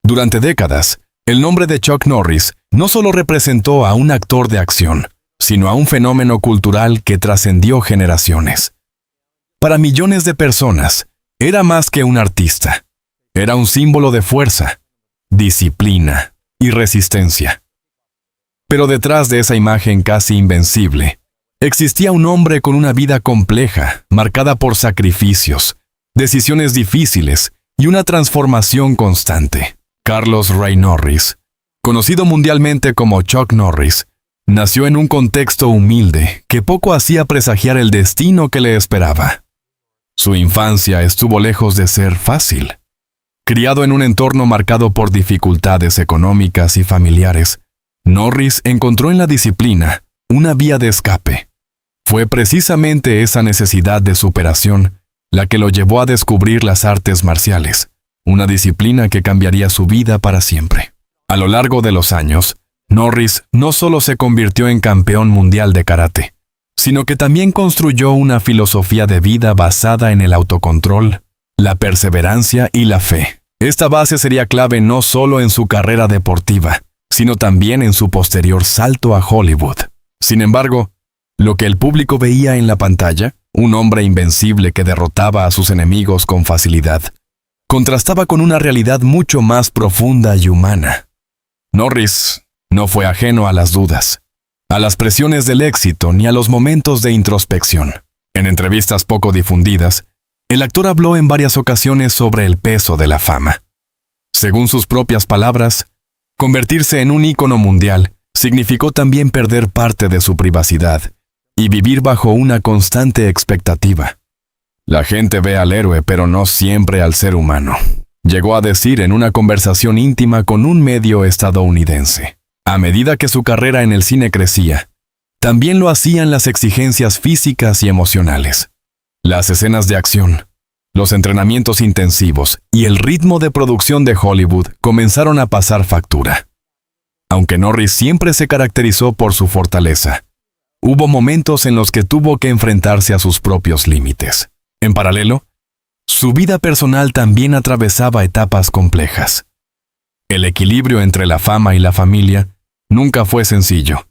Durante décadas, el nombre de Chuck Norris no solo representó a un actor de acción, sino a un fenómeno cultural que trascendió generaciones. Para millones de personas, era más que un artista. Era un símbolo de fuerza, disciplina y resistencia. Pero detrás de esa imagen casi invencible, existía un hombre con una vida compleja, marcada por sacrificios, decisiones difíciles y una transformación constante. Carlos Ray Norris, conocido mundialmente como Chuck Norris, nació en un contexto humilde que poco hacía presagiar el destino que le esperaba. Su infancia estuvo lejos de ser fácil. Criado en un entorno marcado por dificultades económicas y familiares, Norris encontró en la disciplina una vía de escape. Fue precisamente esa necesidad de superación la que lo llevó a descubrir las artes marciales, una disciplina que cambiaría su vida para siempre. A lo largo de los años, Norris no solo se convirtió en campeón mundial de karate, sino que también construyó una filosofía de vida basada en el autocontrol, la perseverancia y la fe. Esta base sería clave no solo en su carrera deportiva, sino también en su posterior salto a Hollywood. Sin embargo, lo que el público veía en la pantalla, un hombre invencible que derrotaba a sus enemigos con facilidad, contrastaba con una realidad mucho más profunda y humana. Norris no fue ajeno a las dudas, a las presiones del éxito ni a los momentos de introspección. En entrevistas poco difundidas, el actor habló en varias ocasiones sobre el peso de la fama. Según sus propias palabras, convertirse en un ícono mundial significó también perder parte de su privacidad y vivir bajo una constante expectativa. La gente ve al héroe, pero no siempre al ser humano, llegó a decir en una conversación íntima con un medio estadounidense. A medida que su carrera en el cine crecía, también lo hacían las exigencias físicas y emocionales. Las escenas de acción, los entrenamientos intensivos y el ritmo de producción de Hollywood comenzaron a pasar factura. Aunque Norris siempre se caracterizó por su fortaleza, hubo momentos en los que tuvo que enfrentarse a sus propios límites. En paralelo, su vida personal también atravesaba etapas complejas. El equilibrio entre la fama y la familia nunca fue sencillo,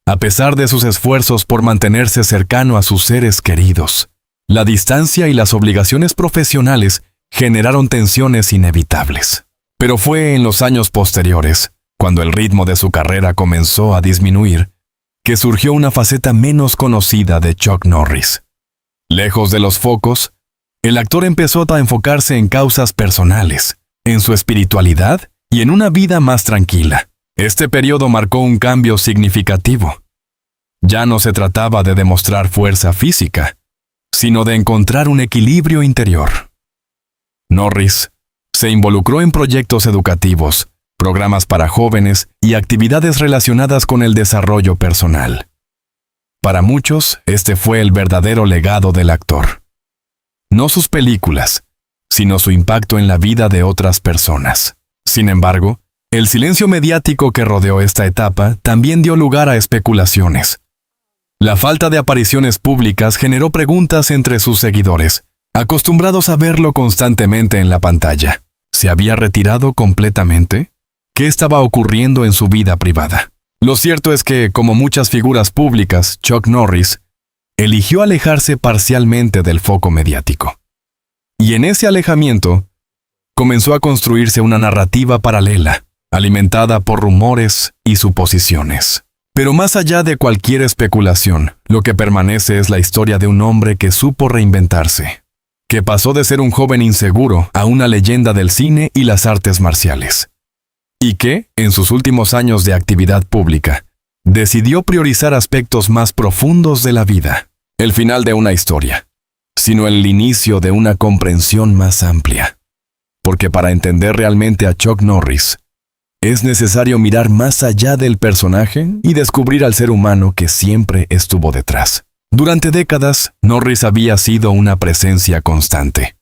a pesar de sus esfuerzos por mantenerse cercano a sus seres queridos. La distancia y las obligaciones profesionales generaron tensiones inevitables. Pero fue en los años posteriores, cuando el ritmo de su carrera comenzó a disminuir, que surgió una faceta menos conocida de Chuck Norris. Lejos de los focos, el actor empezó a enfocarse en causas personales, en su espiritualidad y en una vida más tranquila. Este periodo marcó un cambio significativo. Ya no se trataba de demostrar fuerza física, sino de encontrar un equilibrio interior. Norris se involucró en proyectos educativos, programas para jóvenes y actividades relacionadas con el desarrollo personal. Para muchos, este fue el verdadero legado del actor. No sus películas, sino su impacto en la vida de otras personas. Sin embargo, el silencio mediático que rodeó esta etapa también dio lugar a especulaciones. La falta de apariciones públicas generó preguntas entre sus seguidores, acostumbrados a verlo constantemente en la pantalla. ¿Se había retirado completamente? ¿Qué estaba ocurriendo en su vida privada? Lo cierto es que, como muchas figuras públicas, Chuck Norris eligió alejarse parcialmente del foco mediático. Y en ese alejamiento, comenzó a construirse una narrativa paralela, alimentada por rumores y suposiciones. Pero más allá de cualquier especulación, lo que permanece es la historia de un hombre que supo reinventarse, que pasó de ser un joven inseguro a una leyenda del cine y las artes marciales, y que, en sus últimos años de actividad pública, decidió priorizar aspectos más profundos de la vida. El final de una historia, sino el inicio de una comprensión más amplia. Porque para entender realmente a Chuck Norris, es necesario mirar más allá del personaje y descubrir al ser humano que siempre estuvo detrás. Durante décadas, Norris había sido una presencia constante.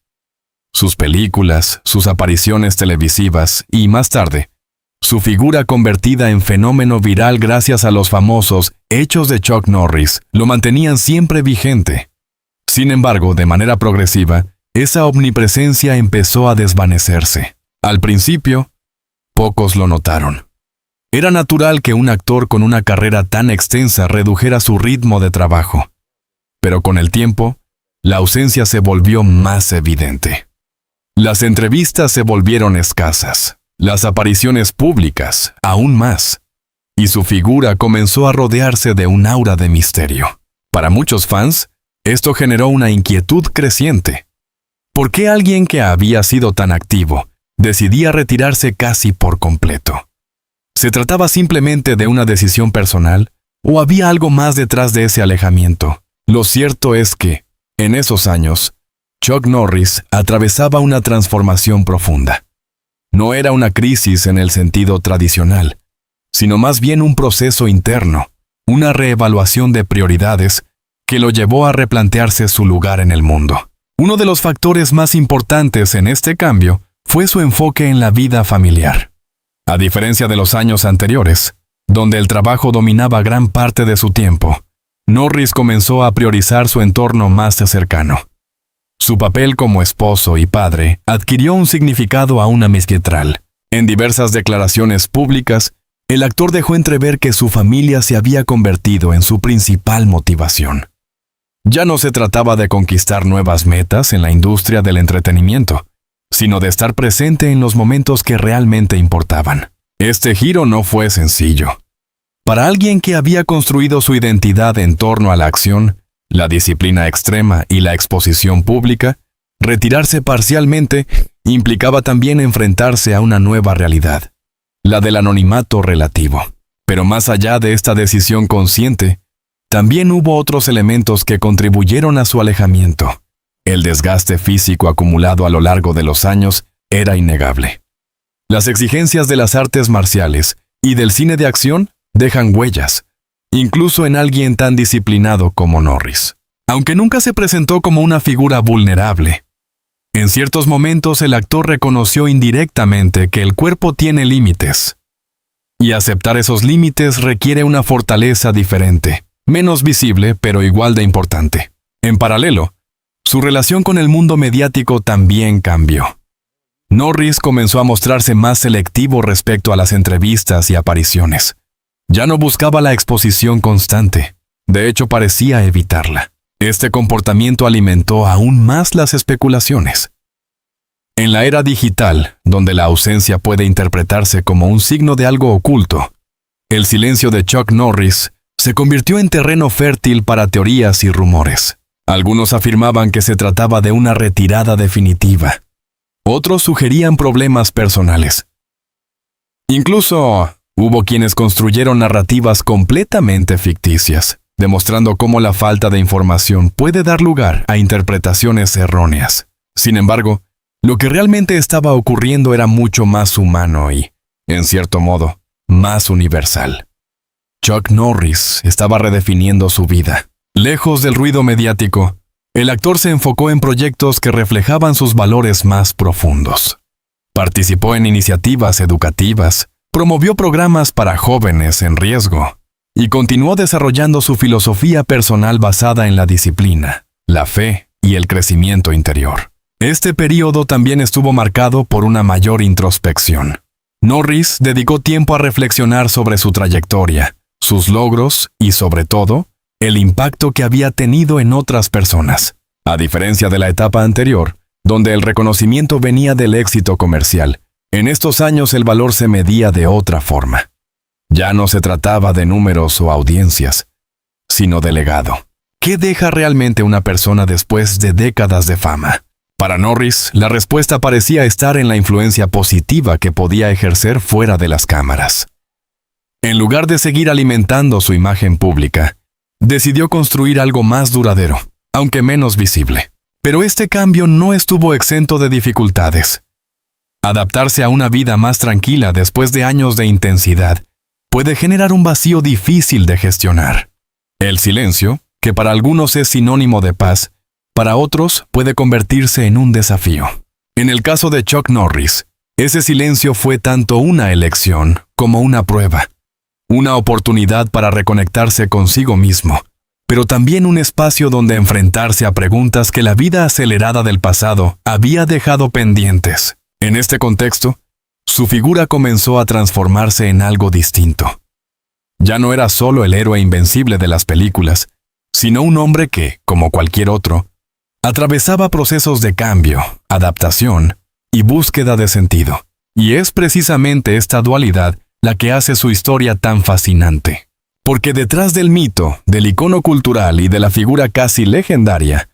Sus películas, sus apariciones televisivas y, más tarde, su figura convertida en fenómeno viral gracias a los famosos hechos de Chuck Norris, lo mantenían siempre vigente. Sin embargo, de manera progresiva, esa omnipresencia empezó a desvanecerse. Al principio, pocos lo notaron. Era natural que un actor con una carrera tan extensa redujera su ritmo de trabajo. Pero con el tiempo, la ausencia se volvió más evidente. Las entrevistas se volvieron escasas, las apariciones públicas aún más, y su figura comenzó a rodearse de un aura de misterio. Para muchos fans, esto generó una inquietud creciente. ¿Por qué alguien que había sido tan activo decidía retirarse casi por completo? ¿Se trataba simplemente de una decisión personal o había algo más detrás de ese alejamiento? Lo cierto es que, en esos años, Chuck Norris atravesaba una transformación profunda. No era una crisis en el sentido tradicional, sino más bien un proceso interno, una reevaluación de prioridades que lo llevó a replantearse su lugar en el mundo. Uno de los factores más importantes en este cambio fue su enfoque en la vida familiar. A diferencia de los años anteriores, donde el trabajo dominaba gran parte de su tiempo, Norris comenzó a priorizar su entorno más cercano. Su papel como esposo y padre adquirió un significado aún amizquetral. En diversas declaraciones públicas, el actor dejó entrever que su familia se había convertido en su principal motivación. Ya no se trataba de conquistar nuevas metas en la industria del entretenimiento, sino de estar presente en los momentos que realmente importaban. Este giro no fue sencillo. Para alguien que había construido su identidad en torno a la acción, la disciplina extrema y la exposición pública, retirarse parcialmente implicaba también enfrentarse a una nueva realidad, la del anonimato relativo. Pero más allá de esta decisión consciente, también hubo otros elementos que contribuyeron a su alejamiento. El desgaste físico acumulado a lo largo de los años era innegable. Las exigencias de las artes marciales y del cine de acción dejan huellas, incluso en alguien tan disciplinado como Norris. Aunque nunca se presentó como una figura vulnerable, en ciertos momentos el actor reconoció indirectamente que el cuerpo tiene límites. Y aceptar esos límites requiere una fortaleza diferente, menos visible pero igual de importante. En paralelo, su relación con el mundo mediático también cambió. Norris comenzó a mostrarse más selectivo respecto a las entrevistas y apariciones. Ya no buscaba la exposición constante, de hecho parecía evitarla. Este comportamiento alimentó aún más las especulaciones. En la era digital, donde la ausencia puede interpretarse como un signo de algo oculto, el silencio de Chuck Norris se convirtió en terreno fértil para teorías y rumores. Algunos afirmaban que se trataba de una retirada definitiva. Otros sugerían problemas personales. Incluso hubo quienes construyeron narrativas completamente ficticias, demostrando cómo la falta de información puede dar lugar a interpretaciones erróneas. Sin embargo, lo que realmente estaba ocurriendo era mucho más humano y, en cierto modo, más universal. Chuck Norris estaba redefiniendo su vida. Lejos del ruido mediático, el actor se enfocó en proyectos que reflejaban sus valores más profundos. Participó en iniciativas educativas, promovió programas para jóvenes en riesgo y continuó desarrollando su filosofía personal basada en la disciplina, la fe y el crecimiento interior. Este período también estuvo marcado por una mayor introspección. Norris dedicó tiempo a reflexionar sobre su trayectoria, sus logros y, sobre todo, el impacto que había tenido en otras personas. A diferencia de la etapa anterior, donde el reconocimiento venía del éxito comercial, en estos años el valor se medía de otra forma. Ya no se trataba de números o audiencias, sino de legado. ¿Qué deja realmente una persona después de décadas de fama? Para Norris, la respuesta parecía estar en la influencia positiva que podía ejercer fuera de las cámaras. En lugar de seguir alimentando su imagen pública, decidió construir algo más duradero, aunque menos visible. Pero este cambio no estuvo exento de dificultades. Adaptarse a una vida más tranquila después de años de intensidad puede generar un vacío difícil de gestionar. El silencio, que para algunos es sinónimo de paz, para otros puede convertirse en un desafío. En el caso de Chuck Norris, ese silencio fue tanto una elección como una prueba. Una oportunidad para reconectarse consigo mismo, pero también un espacio donde enfrentarse a preguntas que la vida acelerada del pasado había dejado pendientes. En este contexto, su figura comenzó a transformarse en algo distinto. Ya no era solo el héroe invencible de las películas, sino un hombre que, como cualquier otro, atravesaba procesos de cambio, adaptación y búsqueda de sentido. Y es precisamente esta dualidad la que hace su historia tan fascinante. Porque detrás del mito, del icono cultural y de la figura casi legendaria,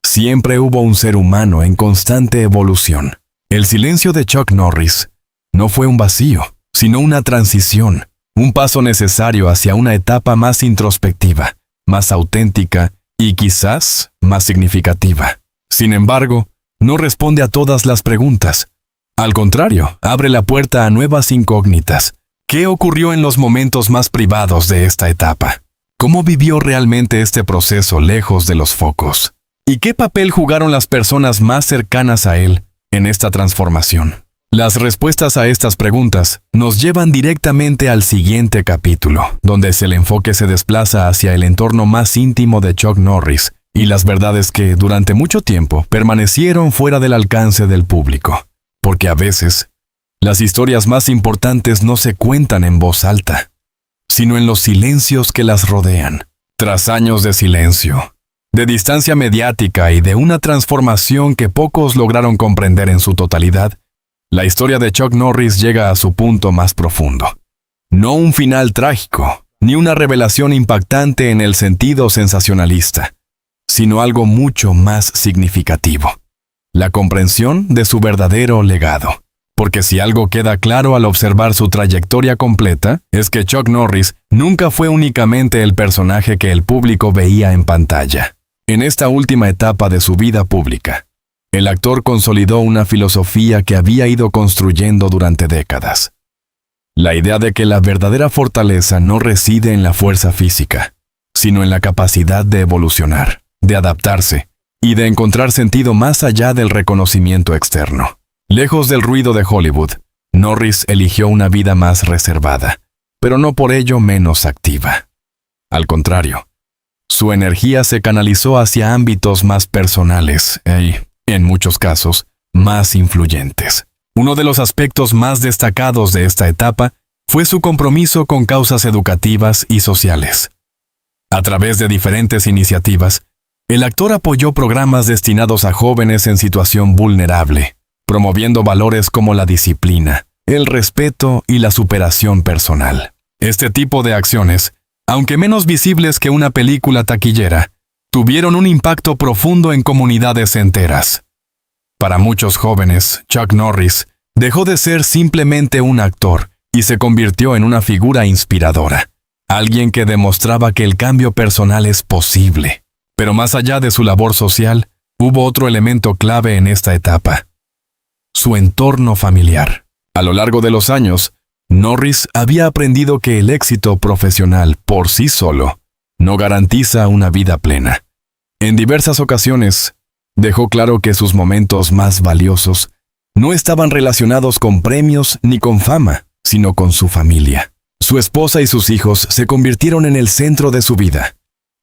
siempre hubo un ser humano en constante evolución. El silencio de Chuck Norris no fue un vacío, sino una transición, un paso necesario hacia una etapa más introspectiva, más auténtica y quizás más significativa. Sin embargo, no responde a todas las preguntas. Al contrario, abre la puerta a nuevas incógnitas. ¿Qué ocurrió en los momentos más privados de esta etapa? ¿Cómo vivió realmente este proceso lejos de los focos? ¿Y qué papel jugaron las personas más cercanas a él en esta transformación? Las respuestas a estas preguntas nos llevan directamente al siguiente capítulo, donde el enfoque se desplaza hacia el entorno más íntimo de Chuck Norris y las verdades que, durante mucho tiempo, permanecieron fuera del alcance del público. Porque a veces, las historias más importantes no se cuentan en voz alta, sino en los silencios que las rodean. Tras años de silencio, de distancia mediática y de una transformación que pocos lograron comprender en su totalidad, la historia de Chuck Norris llega a su punto más profundo. No un final trágico, ni una revelación impactante en el sentido sensacionalista, sino algo mucho más significativo: la comprensión de su verdadero legado. Porque si algo queda claro al observar su trayectoria completa, es que Chuck Norris nunca fue únicamente el personaje que el público veía en pantalla. En esta última etapa de su vida pública, el actor consolidó una filosofía que había ido construyendo durante décadas. La idea de que la verdadera fortaleza no reside en la fuerza física, sino en la capacidad de evolucionar, de adaptarse y de encontrar sentido más allá del reconocimiento externo. Lejos del ruido de Hollywood, Norris eligió una vida más reservada, pero no por ello menos activa. Al contrario, su energía se canalizó hacia ámbitos más personales y, en muchos casos, más influyentes. Uno de los aspectos más destacados de esta etapa fue su compromiso con causas educativas y sociales. A través de diferentes iniciativas, el actor apoyó programas destinados a jóvenes en situación vulnerable, promoviendo valores como la disciplina, el respeto y la superación personal. Este tipo de acciones, aunque menos visibles que una película taquillera, tuvieron un impacto profundo en comunidades enteras. Para muchos jóvenes, Chuck Norris dejó de ser simplemente un actor y se convirtió en una figura inspiradora, alguien que demostraba que el cambio personal es posible. Pero más allá de su labor social, hubo otro elemento clave en esta etapa: su entorno familiar. A lo largo de los años, Norris había aprendido que el éxito profesional por sí solo no garantiza una vida plena. En diversas ocasiones, dejó claro que sus momentos más valiosos no estaban relacionados con premios ni con fama, sino con su familia. Su esposa y sus hijos se convirtieron en el centro de su vida,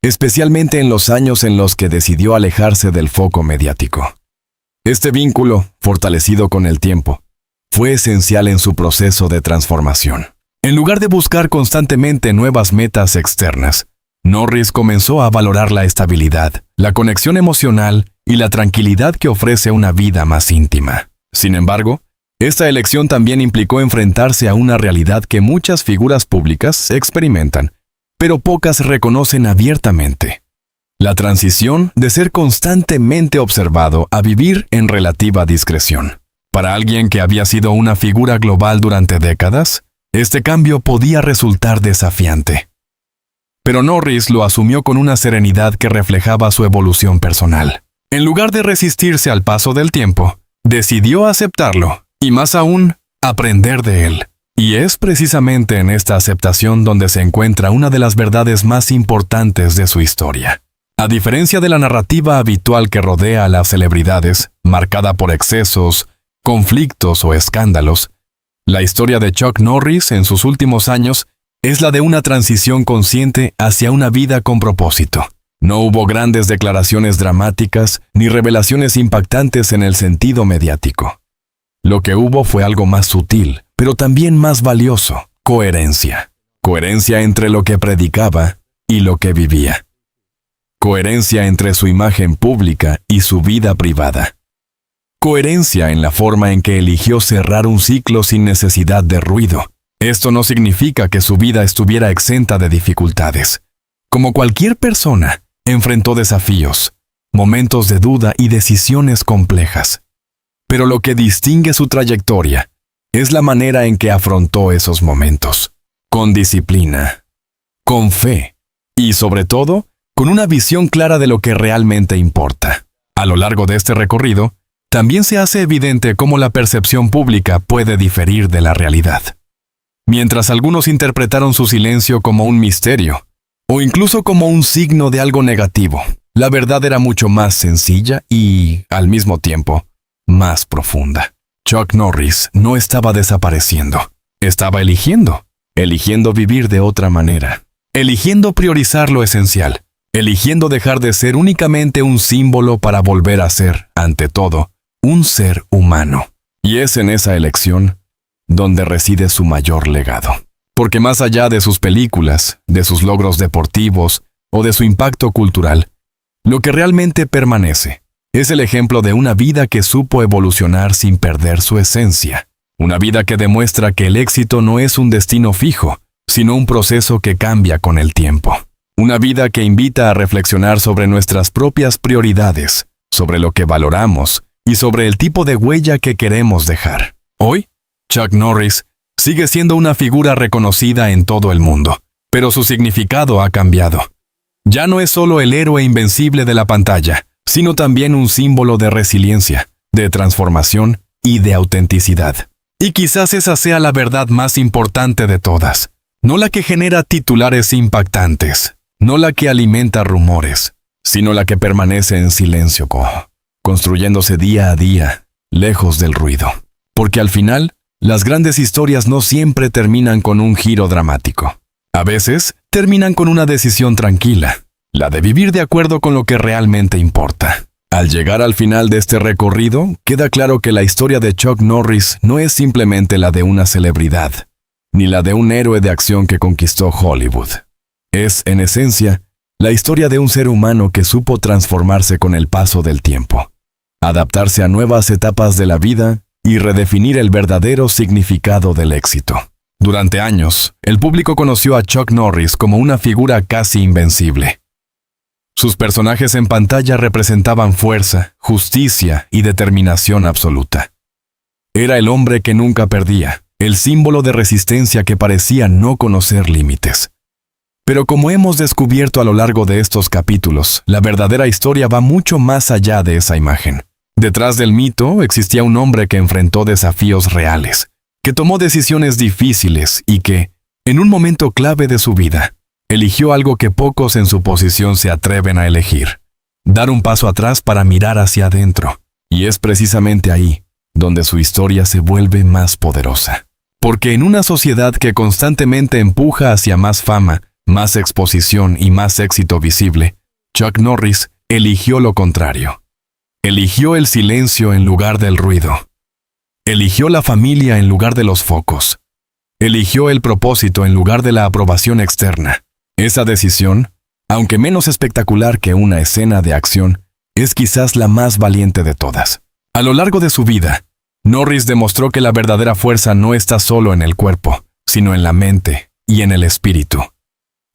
especialmente en los años en los que decidió alejarse del foco mediático. Este vínculo, fortalecido con el tiempo, fue esencial en su proceso de transformación. En lugar de buscar constantemente nuevas metas externas, Norris comenzó a valorar la estabilidad, la conexión emocional y la tranquilidad que ofrece una vida más íntima. Sin embargo, esta elección también implicó enfrentarse a una realidad que muchas figuras públicas experimentan, pero pocas reconocen abiertamente: la transición de ser constantemente observado a vivir en relativa discreción. Para alguien que había sido una figura global durante décadas, este cambio podía resultar desafiante. Pero Norris lo asumió con una serenidad que reflejaba su evolución personal. En lugar de resistirse al paso del tiempo, decidió aceptarlo, y más aún, aprender de él. Y es precisamente en esta aceptación donde se encuentra una de las verdades más importantes de su historia. A diferencia de la narrativa habitual que rodea a las celebridades, marcada por excesos, conflictos o escándalos, la historia de Chuck Norris en sus últimos años es la de una transición consciente hacia una vida con propósito. No hubo grandes declaraciones dramáticas ni revelaciones impactantes en el sentido mediático. Lo que hubo fue algo más sutil, pero también más valioso: coherencia. Coherencia entre lo que predicaba y lo que vivía. Coherencia entre su imagen pública y su vida privada. Coherencia en la forma en que eligió cerrar un ciclo sin necesidad de ruido. Esto no significa que su vida estuviera exenta de dificultades. Como cualquier persona, enfrentó desafíos, momentos de duda y decisiones complejas. Pero lo que distingue su trayectoria es la manera en que afrontó esos momentos. Con disciplina, con fe y, sobre todo, con una visión clara de lo que realmente importa. A lo largo de este recorrido, también se hace evidente cómo la percepción pública puede diferir de la realidad. Mientras algunos interpretaron su silencio como un misterio, o incluso como un signo de algo negativo, la verdad era mucho más sencilla y, al mismo tiempo, más profunda. Chuck Norris no estaba desapareciendo, estaba eligiendo vivir de otra manera, eligiendo priorizar lo esencial, eligiendo dejar de ser únicamente un símbolo para volver a ser, ante todo, un ser humano. Y es en esa elección donde reside su mayor legado. Porque más allá de sus películas, de sus logros deportivos o de su impacto cultural, lo que realmente permanece es el ejemplo de una vida que supo evolucionar sin perder su esencia. Una vida que demuestra que el éxito no es un destino fijo, sino un proceso que cambia con el tiempo. Una vida que invita a reflexionar sobre nuestras propias prioridades, sobre lo que valoramos y sobre el tipo de huella que queremos dejar. Hoy, Chuck Norris sigue siendo una figura reconocida en todo el mundo, pero su significado ha cambiado. Ya no es solo el héroe invencible de la pantalla, sino también un símbolo de resiliencia, de transformación y de autenticidad. Y quizás esa sea la verdad más importante de todas. No la que genera titulares impactantes, no la que alimenta rumores, sino la que permanece en silencio, construyéndose día a día, lejos del ruido. Porque al final, las grandes historias no siempre terminan con un giro dramático. A veces, terminan con una decisión tranquila, la de vivir de acuerdo con lo que realmente importa. Al llegar al final de este recorrido, queda claro que la historia de Chuck Norris no es simplemente la de una celebridad, ni la de un héroe de acción que conquistó Hollywood. Es, en esencia, la historia de un ser humano que supo transformarse con el paso del tiempo, adaptarse a nuevas etapas de la vida y redefinir el verdadero significado del éxito. Durante años, el público conoció a Chuck Norris como una figura casi invencible. Sus personajes en pantalla representaban fuerza, justicia y determinación absoluta. Era el hombre que nunca perdía, el símbolo de resistencia que parecía no conocer límites. Pero como hemos descubierto a lo largo de estos capítulos, la verdadera historia va mucho más allá de esa imagen. Detrás del mito existía un hombre que enfrentó desafíos reales, que tomó decisiones difíciles y que, en un momento clave de su vida, eligió algo que pocos en su posición se atreven a elegir: dar un paso atrás para mirar hacia adentro. Y es precisamente ahí donde su historia se vuelve más poderosa. Porque en una sociedad que constantemente empuja hacia más fama, más exposición y más éxito visible, Chuck Norris eligió lo contrario. Eligió el silencio en lugar del ruido. Eligió la familia en lugar de los focos. Eligió el propósito en lugar de la aprobación externa. Esa decisión, aunque menos espectacular que una escena de acción, es quizás la más valiente de todas. A lo largo de su vida, Norris demostró que la verdadera fuerza no está solo en el cuerpo, sino en la mente y en el espíritu.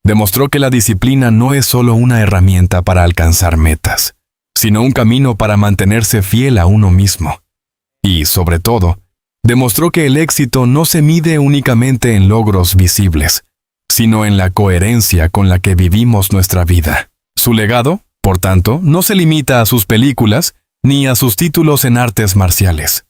Demostró que la disciplina no es solo una herramienta para alcanzar metas, sino un camino para mantenerse fiel a uno mismo. Y, sobre todo, demostró que el éxito no se mide únicamente en logros visibles, sino en la coherencia con la que vivimos nuestra vida. Su legado, por tanto, no se limita a sus películas ni a sus títulos en artes marciales.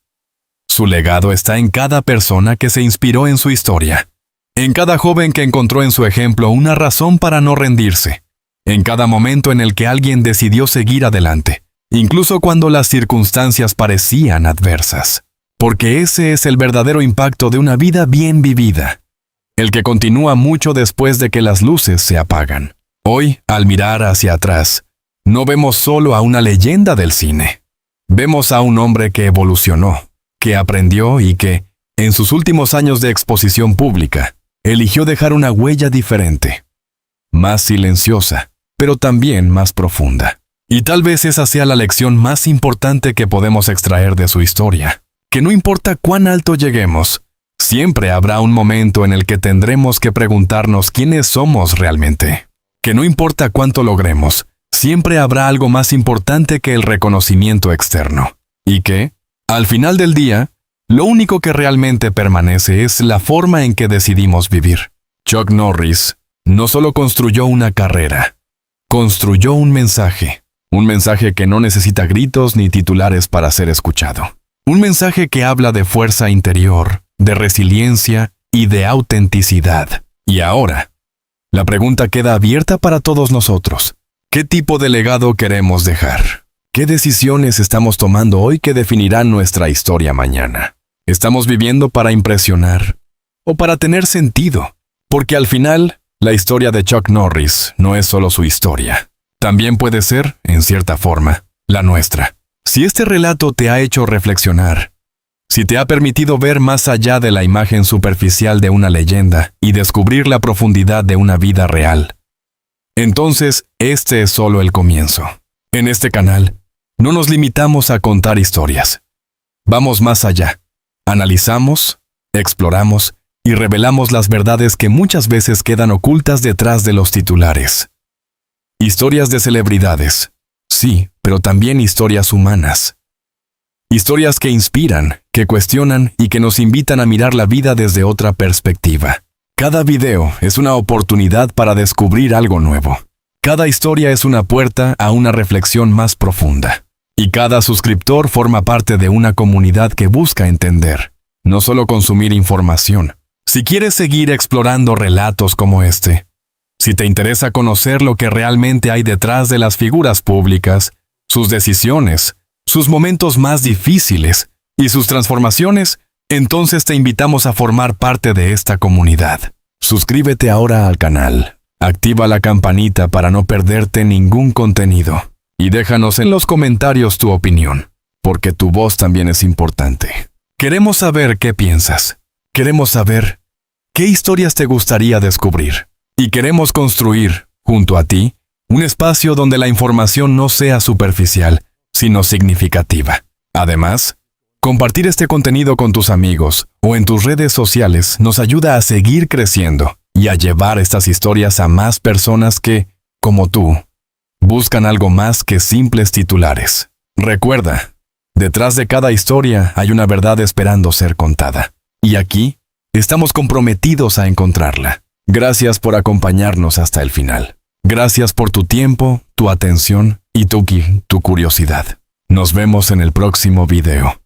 Su legado está en cada persona que se inspiró en su historia, en cada joven que encontró en su ejemplo una razón para no rendirse, en cada momento en el que alguien decidió seguir adelante, incluso cuando las circunstancias parecían adversas. Porque ese es el verdadero impacto de una vida bien vivida, el que continúa mucho después de que las luces se apagan. Hoy, al mirar hacia atrás, no vemos solo a una leyenda del cine. Vemos a un hombre que evolucionó, que aprendió y que, en sus últimos años de exposición pública, eligió dejar una huella diferente, más silenciosa, pero también más profunda. Y tal vez esa sea la lección más importante que podemos extraer de su historia, que no importa cuán alto lleguemos, siempre habrá un momento en el que tendremos que preguntarnos quiénes somos realmente. Que no importa cuánto logremos, siempre habrá algo más importante que el reconocimiento externo. Y que, al final del día, lo único que realmente permanece es la forma en que decidimos vivir. Chuck Norris no solo construyó una carrera, construyó un mensaje que no necesita gritos ni titulares para ser escuchado. Un mensaje que habla de fuerza interior, de resiliencia y de autenticidad. Y ahora, la pregunta queda abierta para todos nosotros. ¿Qué tipo de legado queremos dejar? ¿Qué decisiones estamos tomando hoy que definirán nuestra historia mañana? ¿Estamos viviendo para impresionar o para tener sentido? Porque al final, la historia de Chuck Norris no es solo su historia. También puede ser, en cierta forma, la nuestra. Si este relato te ha hecho reflexionar, si te ha permitido ver más allá de la imagen superficial de una leyenda y descubrir la profundidad de una vida real, entonces este es solo el comienzo. En este canal, no nos limitamos a contar historias. Vamos más allá. Analizamos, exploramos y revelamos las verdades que muchas veces quedan ocultas detrás de los titulares. Historias de celebridades, sí, pero también historias humanas. Historias que inspiran, que cuestionan y que nos invitan a mirar la vida desde otra perspectiva. Cada video es una oportunidad para descubrir algo nuevo. Cada historia es una puerta a una reflexión más profunda. Y cada suscriptor forma parte de una comunidad que busca entender, no solo consumir información. Si quieres seguir explorando relatos como este, si te interesa conocer lo que realmente hay detrás de las figuras públicas, sus decisiones, sus momentos más difíciles y sus transformaciones, entonces te invitamos a formar parte de esta comunidad. Suscríbete ahora al canal, activa la campanita para no perderte ningún contenido y déjanos en los comentarios tu opinión, porque tu voz también es importante. Queremos saber qué piensas, queremos saber qué historias te gustaría descubrir y queremos construir, junto a ti, un espacio donde la información no sea superficial, sino significativa. Además, compartir este contenido con tus amigos o en tus redes sociales nos ayuda a seguir creciendo y a llevar estas historias a más personas que, como tú, buscan algo más que simples titulares. Recuerda, detrás de cada historia hay una verdad esperando ser contada. Y aquí, estamos comprometidos a encontrarla. Gracias por acompañarnos hasta el final. Gracias por tu tiempo, tu atención y tu curiosidad. Nos vemos en el próximo video.